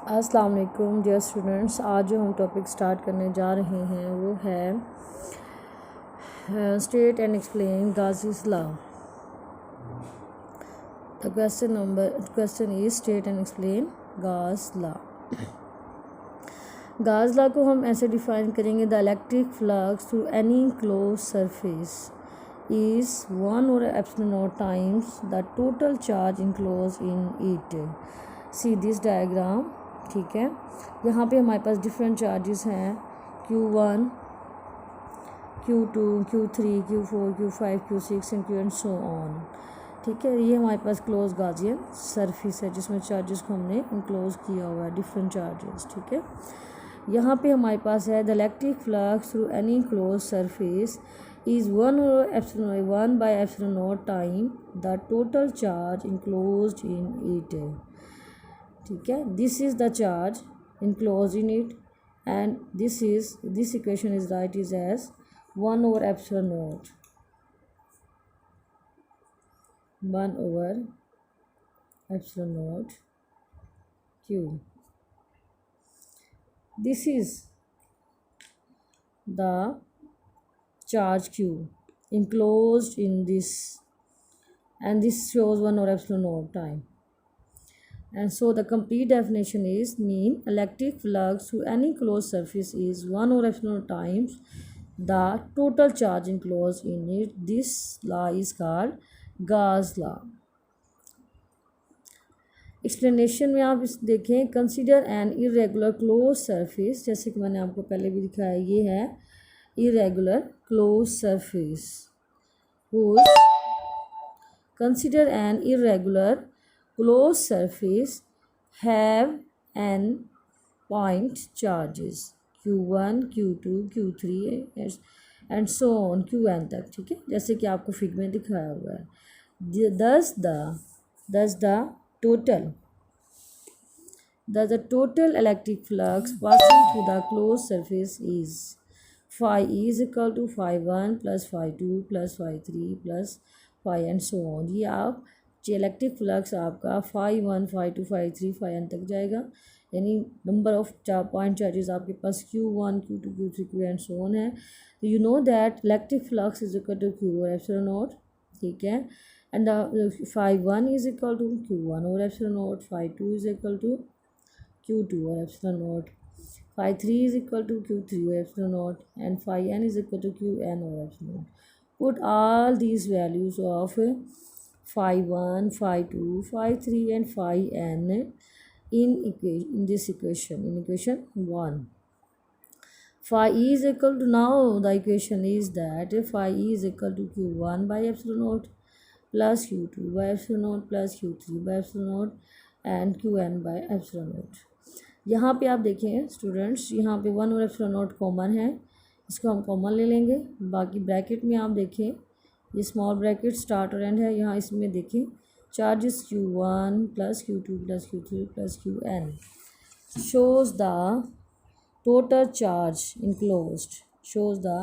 अस्सलाम वालेकुम dear students. आज जो हम टॉपिक स्टार्ट करने जा रहे हैं वो है state and explain Gauss's law. The question is state and explain Gauss law. Gauss law को हम ऐसे डिफाइन करेंगे, the electric flux through any close surface is 1 over epsilon naught times the total charge enclosed in it. See this diagram, ठीक है। यहाँ पे हमारे पास different charges हैं, Q1, Q2, Q3, Q4, Q5, Q6 and so on. ठीक है, ये हमारे पास क्लोज गाजियन सरफेस है जिसमें चार्जेस को हमने इनक्लोज किया हुआ है, डिफरेंट चार्जेस। ठीक है, यहाँ पे हमारे पास है the electric flux through any close surface is 1 over epsilon 1 by epsilon naught time the total charge enclosed in it. ठीक है, this is the charge enclosed in it and this equation is right is as 1 over epsilon naught 1 over epsilon naught q. This is the charge q enclosed in this, and this shows 1 over epsilon naught time. And so the complete definition is mean electric flux through any closed surface is 1 over epsilon naught times the total charge enclosed in it. This law is called Gauss law. Explanation में आप इस देखें, consider N irregular close surface, जैसे कि मैंने आपको पहले भी दिखाया, ये है irregular closed surface whose consider an irregular closed surface have n point charges q1 q2 q3 and so on qn तक। ठीक है, जैसे कि आपको फिगर में दिखाया हुआ है। thus the total electric flux passing through the closed surface is phi E is equal to phi 1 plus phi 2 plus phi 3 plus phi and so on। ये आप इलेक्ट्रिक फ्लक्स आपका phi 1 phi 2 phi 3 phi n तक जाएगा, यानी number of point charges आपके पास Q1 Q2 Q3 Q and so on है। तो you know that electric flux is equal to Q over epsilon naught। ठीक है, and phi 1 is equal to Q1 over epsilon naught, phi 2 is equal to Q2 over epsilon naught, phi 3 is equal to Q3 over epsilon naught, and phi n is equal to Qn over epsilon naught. Put all these values of phi 1, phi 2, phi 3 and phi n in this equation, in equation 1. Phi E is equal to, now the equation is that phi E is equal to Q1 by epsilon naught plus Q2 by epsilon naught plus Q3 by epsilon naught and Qn by epsilon naught. यहाँ पे आप देखें students, यहाँ पे 1 और epsilon not common है, इसको हम कॉमन ले लेंगे। बाकी ब्रैकेट में आप देखें, ये स्मॉल ब्रैकेट स्टार्ट और एंड है, यहाँ इसमें देखें charges Q1 plus Q2 plus Q3 plus Qn shows the total charge enclosed, shows the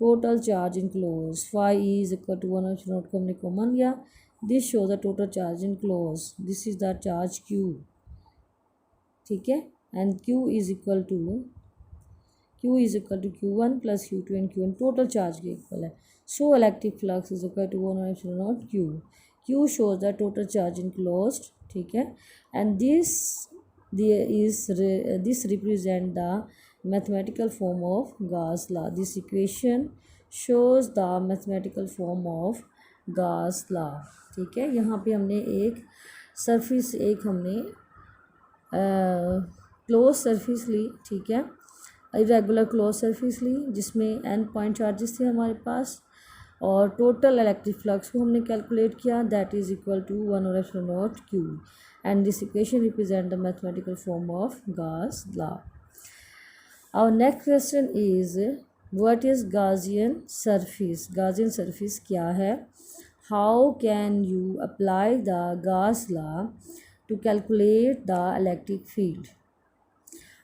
total charge enclosed। phi E is equal to 1 epsilon naught को हमने कॉमन लिया, this shows the total charge enclosed, this is the charge Q। ठीक है, एंड Q is equal to Q1 plus Q2 and Qn total charge के equal है। So electric flux is equal to 1 epsilon naught Q shows the total charge enclosed. ठीक है, and this represent the mathematical form of Gauss law। This equation shows the mathematical form of Gauss law। ठीक है, यहाँ पे हमने एक surface, एक हमने क्लोज सरफेस ली। ठीक है, इरेगुलर क्लोज सरफेस ली जिसमें n पॉइंट चार्जेस थे हमारे पास, और टोटल इलेक्ट्रिक फ्लक्स को हमने कैलकुलेट किया, that is equal to 1 over epsilon naught Q, and this equation represent the mathematical form of Gauss law। Our next question is what is Gaussian surface. Gaussian surface क्या है? How can you apply the Gauss law to calculate the electric field.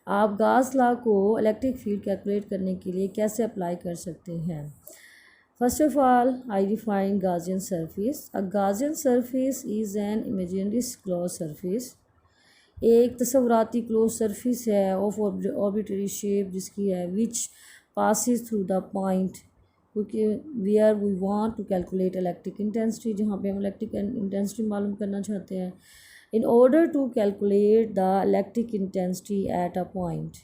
आप Gauss law को electric field calculate करने के लिए कैसे apply कर सकते हैं? First of all I define Gaussian surface। A Gaussian surface is an imaginary closed surface एक तस्वुराती क्लोज सरफेस है ऑफ ऑर्बिटरी शेप जिसकी है which passes through the point, क्योंकि we are we want to calculate electric intensity, जहाँ पे हम electric intensity मालूम करना चाहते हैं। In order to calculate the electric intensity at a point,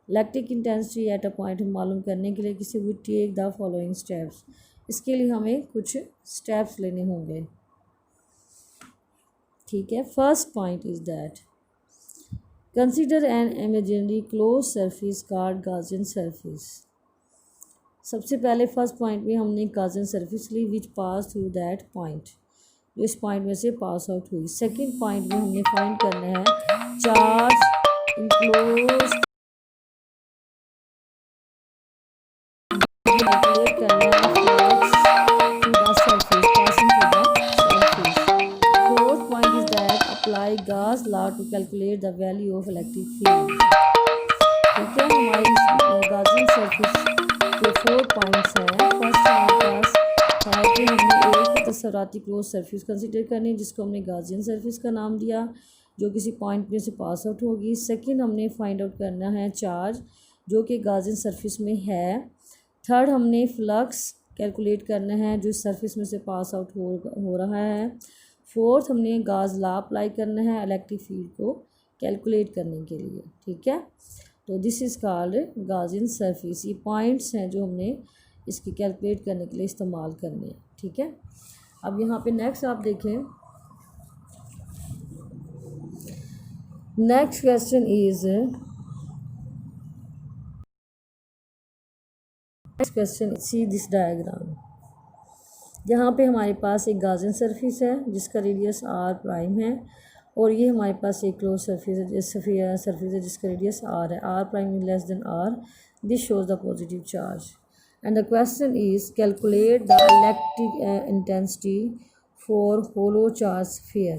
electric intensity at a point हम मालूम करने के लिए किसी we take the following steps, इसके लिए हमें कुछ स्टेप्स लेने होंगे। ठीक है, first point is that consider an imaginary close surface called Gaussian surface. सबसे पहले फर्स्ट पॉइंट में हमने गॉसियन सरफेस ली which pass through that point, जो इस पॉइंट में से पास आउट हुई। सेकंड पॉइंट में हमने फाइंड करना है चार्ज इनक्लोज, कैलकुलेट करना है flux through the surface passing through the surface. Fourth point is that apply Gauss law to calculate the value of electric field. ठीक है, हमारी गॉसियन सरफेस के 4 पॉइंट्स हैं। फर्स्ट हमारे पास है कि हमने एक तस्वुराती क्लोज सरफेस कंसिडर करनी है जिसको हमने गॉसियन सरफेस का नाम दिया, जो किसी पॉइंट में से पास आउट होगी। सेकंड हमने फाइंड आउट करना है चार्ज जो कि गॉसियन सरफेस में है। थर्ड हमने फ्लक्स कैलकुलेट करना है जो इस सरफेस में से पास आउट हो रहा है। फोर्थ हमने गॉस लॉ अप्लाई करना है इलेक्ट्रिक फील्ड को कैलकुलेट करने के लिए। ठीक है, तो this is called Gaussian surface. ये पॉइंट्स हैं जो हमने इसकी कैलकुलेट करने के लिए इस्तेमाल करने हैं। ठीक है, अब यहाँ पे नेक्स्ट आप देखें, next question is see this diagram. यहाँ पे हमारे पास एक गॉसियन सरफेस है जिसका रेडियस आर प्राइम है और ये हमारे पास एक क्लोज सरफेस है सरफेस है जिसका रेडियस आर है। R prime is less than R, this shows the positive charge and the question is calculate the electric intensity for hollow charge sphere.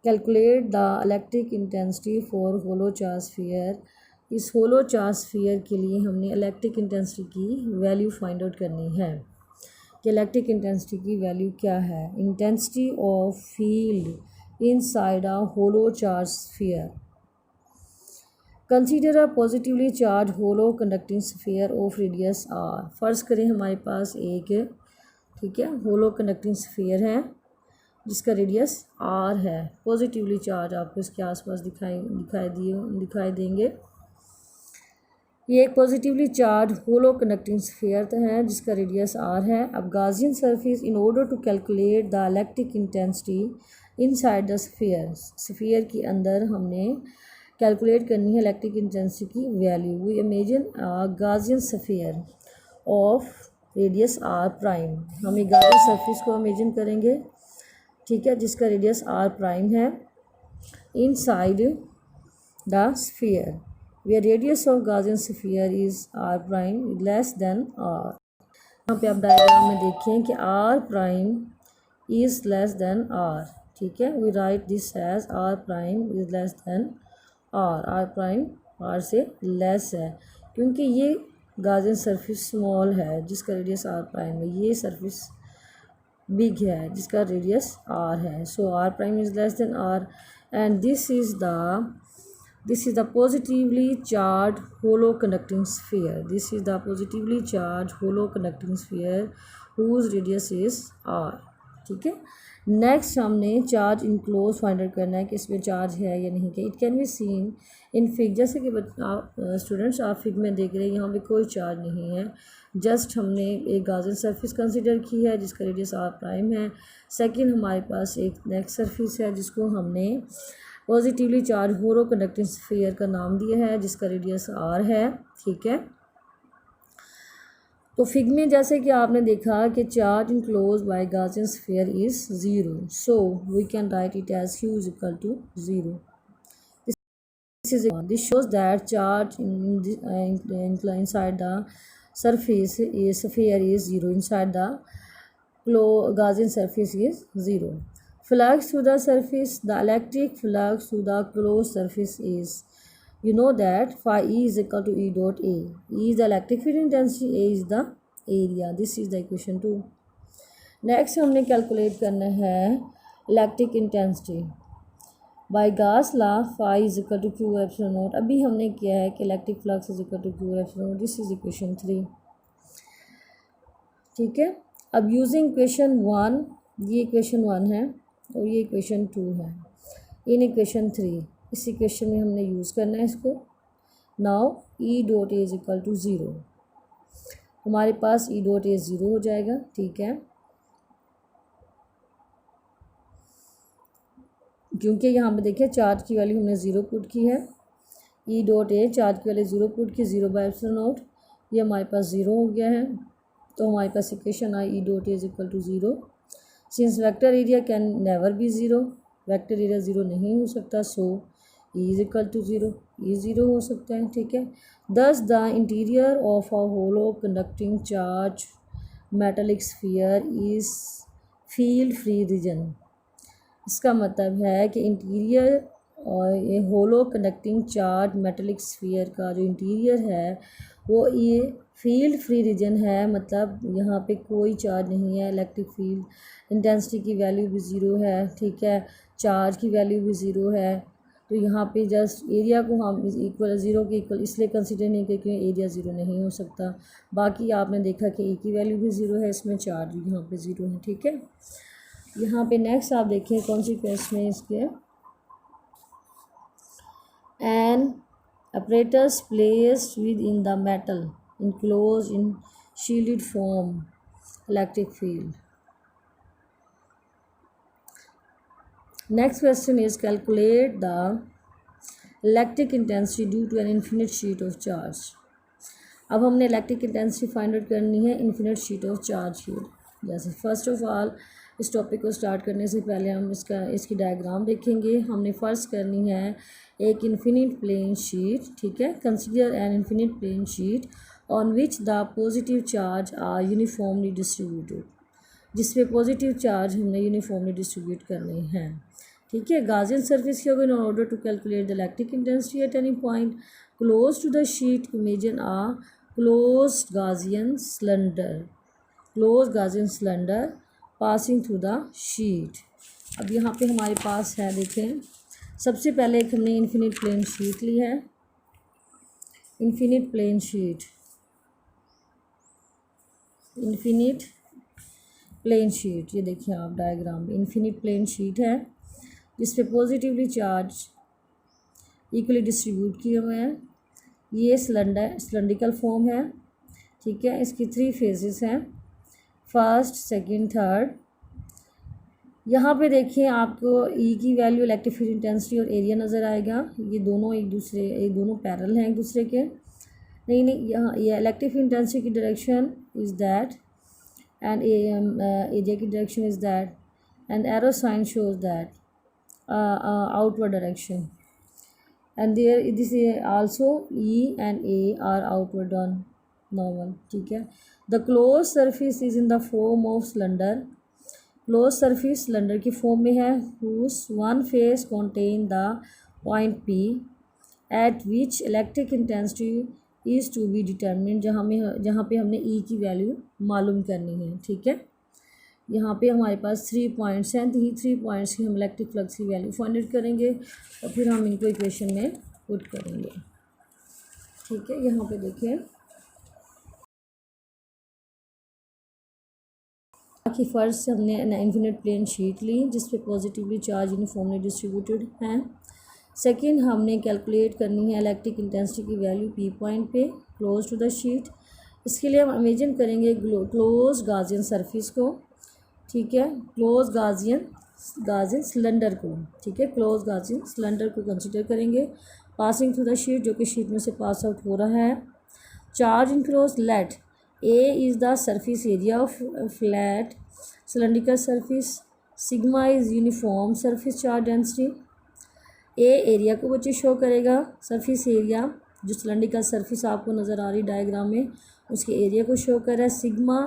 Calculate the electric intensity for hollow charge sphere. इस hollow charge sphere के लिए हमने electric intensity की value find out करनी है कि electric intensity की value क्या है। Intensity of field inside a hollow charge sphere. Consider a positively charge hollow conducting sphere of radius R. फर्ज करें हमारे पास एक, ठीक है, होलो कंडक्टिंग स्फीयर है जिसका रेडियस आर है। पॉजिटिवली चार्ज आपको इसके आसपास दिखाई देंगे। ये एक positively charge hollow conducting sphere है जिसका रेडियस आर है। अब Gaussian surface in order to calculate the electric intensity inside the sphere के अंदर हमने कैलकुलेट करनी है इलेक्ट्रिक इंटेंसिटी की value. We imagine Gaussian sphere of radius R prime. हम एक गॉसियन सरफेस को इमेजिन करेंगे, ठीक है, जिसका रेडियस आर प्राइम है inside the sphere where radius of Gaussian sphere is r prime less than r। यहाँ पे आप डायग्राम में देखें कि r prime is less than r। ठीक है, we write this as r prime is less than r prime r से less है क्योंकि ये Gaussian सरफेस स्मॉल है जिसका रेडियस r prime है, ये सरफेस बिग है जिसका रेडियस r है। सो r prime is less than r and this is the positively charged hollow conducting sphere. This is the positively charged hollow conducting sphere whose radius is r। ठीक है, next हमने charge enclose find out करना है कि इसमें charge है या नहीं। कि it can be seen in fig, जैसे कि आप स्टूडेंट्स आप फिग में देख रहे हैं यहाँ पे कोई चार्ज नहीं है, जस्ट हमने एक गॉसियन सरफेस कंसिडर की है जिसका रेडियस आर प्राइम है। सेकंड हमारे पास एक नेक्स्ट सरफेस है जिसको हमने positively charge hollow conducting sphere का नाम दिया है जिसका रेडियस आर है। ठीक है, तो फिग में जैसे कि आपने देखा कि charge enclose by Gaussian sphere is 0, so we can write it as q is equal to 0। This shows that charge inside the surface is sphere is 0, inside the Gaussian surface is 0. Flux to the surface, the electric flux to the closed surface is, you know that phi E is equal to E dot A. E is the electric field intensity, A is the area. This is the equation 2. Next हमने calculate करना है electric intensity. By Gauss law phi is equal to q epsilon naught. अभी हमने किया है कि electric flux is equal to q epsilon naught. This is equation 3। ठीक है, अब यूजिंग इक्वेशन 1, ये इक्वेशन 1 है और ये इक्वेशन 2 है, इन इक्वेशन 3, इस इक्वेशन में हमने यूज़ करना है इसको। Now E dot A is equal to 0, हमारे पास ई डॉट ए 0 हो जाएगा। ठीक है, क्योंकि यहाँ पे देखिए चार्ज की वैल्यू हमने 0 पुट की है, ई डॉट ए चार्ज की वैल्यू 0 पुट की, 0 बाय एप्सिलॉन नॉट, ये हमारे पास 0 हो गया है। तो हमारे पास इक्वेशन आई E dot A is equal to 0। Since vector area can never be 0, vector area 0 नहीं हो सकता, so E is equal to 0, E 0 हो सकता है। ठीक है, thus the interior of a hollow conducting charge metallic sphere is field free region. इसका मतलब है कि इंटीरियर और ये hollow conducting charge metallic sphere का जो इंटीरियर है वो ये फील्ड फ्री रीजन है, मतलब यहाँ पे कोई चार्ज नहीं है। इलेक्ट्रिक फील्ड इंटेंसिटी की वैल्यू भी 0 है। ठीक है, चार्ज की वैल्यू भी 0 है। तो यहाँ पे जस्ट एरिया को हम इक्वल 0 के इक्वल इसलिए कंसिडर नहीं करते क्योंकि एरिया 0 नहीं हो सकता। बाकी आपने देखा कि ए की वैल्यू भी 0 है, इसमें चार्ज भी यहाँ पे 0 है। ठीक है, यहाँ पे नेक्स्ट आप देखें कौन सी क्वेश्चन में इसके N apparatus placed within the metal enclosed in shielded form electric field. Next question is calculate the electric intensity due to an infinite sheet of charge. अब हमने इलेक्ट्रिक इंटेंसिटी फाइंड आउट करनी है infinite sheet of charge की। जैसे first of all इस topic को start करने से पहले हम इसकी डायग्राम देखेंगे। हमने फर्स्ट करनी है एक इन्फिनिट प्लेन शीट। ठीक है, consider an infinite plane sheet on which the positive charge are uniformly distributed, जिस पे पॉजिटिव चार्ज हमने यूनिफॉर्मली डिस्ट्रीब्यूट करने हैं। ठीक है, गाउसियन सरफेस की in order to calculate the electric intensity at any point close to the sheet, imagine a closed Gaussian cylinder passing through the sheet. अब यहाँ पे हमारे पास है, देखें सबसे पहले एक हमने इन्फिनिट प्लेन शीट ली है। इन्फिनिट प्लेन शीट ये देखिए आप डायग्राम में इन्फिनिट प्लेन शीट है जिस पे पॉजिटिवली चार्ज इक्वली डिस्ट्रीब्यूट किए हुए हैं। ये सिलेंड्रिकल फॉर्म है। ठीक है, इसकी 3 फेजेस हैं, फर्स्ट, सेकंड, थर्ड। यहाँ पे देखिए आपको ई की वैल्यू इलेक्ट्रिक फील्ड इंटेंसिटी और एरिया नज़र आएगा। ये दोनों पैरेलल हैं एक दूसरे के। नहीं यहाँ ये इलेक्ट्रिक फील्ड इंटेंसिटी की direction is that and area की direction is that and arrow sign shows that outward direction and there this also E and A are outward on normal. ठीक है, the close surface is in the form of cylinder. Close surface cylinder की form में है whose one face contain the point P at which electric intensity is to be determined, जहाँ पे हमने E की value मालूम करनी है। ठीक है, यहाँ पे हमारे पास 3 पॉइंट्स हैं, तो ये 3 पॉइंट्स की हम इलेक्ट्रिक फ्लक्स की वैल्यू फाइंड आउट करेंगे और फिर हम इनको इक्वेशन में पुट करेंगे। ठीक है, यहाँ पे देखें कि फर्स्ट से हमने इन्फिनिट प्लेन शीट ली जिस पे पॉजिटिवली चार्ज यूनिफॉर्मली डिस्ट्रीब्यूटेड हैं। सेकंड हमने कैलकुलेट करनी है इलेक्ट्रिक इंटेंसिटी की वैल्यू पी पॉइंट पे क्लोज टू द शीट। इसके लिए हम इमेजिन करेंगे क्लोज गाउसियन सरफेस को। ठीक है, क्लोज गाउसियन सिलेंडर को। ठीक है, क्लोज गाउसियन सिलेंडर को कंसिडर करेंगे पासिंग थ्रू द शीट, जो कि शीट में से पास आउट हो रहा है। Charge enclose let A is the surface area of a flat cylindrical surface. Sigma is uniform surface charge density. A area को बच्चे शो करेगा, सरफेस एरिया जो सिलेंड्रिकल सरफेस आपको नज़र आ रही डायग्राम में उसके एरिया को शो कर रहा है। सिग्मा